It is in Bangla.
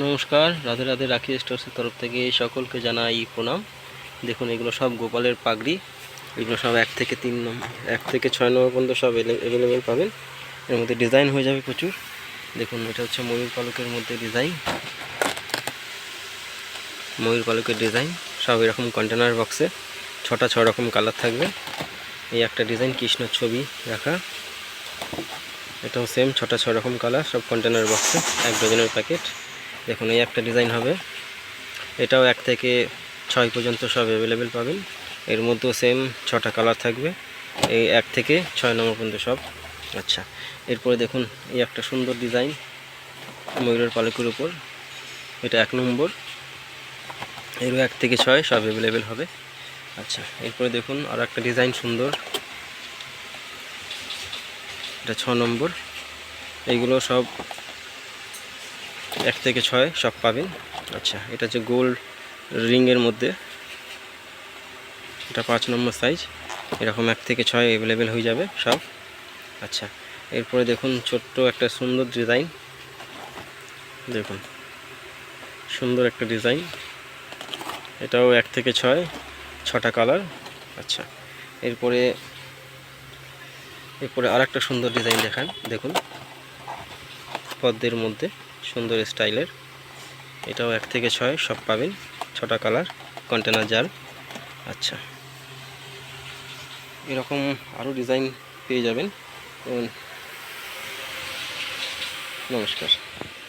নমস্কার, রাধে রাধে। রাখি স্টোর্সের তরফ থেকে সকলকে জানাই প্রণাম। দেখুন, এগুলো সব গোপালের পাগড়ি। এগুলো সব 1 থেকে 6 নম্বর পর্যন্ত সব অ্যাভেলেবেল পাবেন। এর মধ্যে ডিজাইন হয়ে যাবে প্রচুর। দেখুন, এটা হচ্ছে ময়ূর পালকের মধ্যে ডিজাইন, ময়ূর পালকের ডিজাইন সব এরকম কন্টেনার বক্সে 6 রকম কালার থাকবে। এই একটা ডিজাইন কৃষ্ণের ছবি রাখা, এটাও সেম 6 রকম কালার, সব কন্টেনার বক্সে 1 ডজনের প্যাকেট। দেখুন, এই একটা ডিজাইন হবে, এটাও 1 থেকে 6 পর্যন্ত সব অ্যাভেলেবেল পাবেন। এর মধ্যেও সেম 6টা কালার থাকবে, এই 1 থেকে 6 নম্বর পর্যন্ত সব। আচ্ছা, এরপরে দেখুন, এই একটা সুন্দর ডিজাইন ময়ূরের পালকের উপর, এটা 1 নম্বর, এরও 1 থেকে 6 সব অ্যাভেলেবেল হবে। আচ্ছা, এরপরে দেখুন আর একটা ডিজাইন সুন্দর, এটা 6 নম্বর। এইগুলো সব 1 থেকে 6 সব পাবেন। আচ্ছা, এটা হচ্ছে গোল্ড রিংয়ের মধ্যে, এটা 5 নম্বর সাইজ, এরকম 1 থেকে 6 অ্যাভেলেবেল হয়ে যাবে সব। আচ্ছা, এরপরে দেখুন ছোট্ট একটা সুন্দর ডিজাইন, দেখুন সুন্দর একটা ডিজাইন, এটাও 1 থেকে 6টা কালার। আচ্ছা, এরপরে আর একটা সুন্দর ডিজাইন দেখুন পদ্মের মধ্যে সুন্দর স্টাইলের, এটাও 1 থেকে 6 সব পাবেন, 6টা কালার, কন্টেনার জাল। আচ্ছা, এরকম আরও ডিজাইন পেয়ে যাবেন। নমস্কার।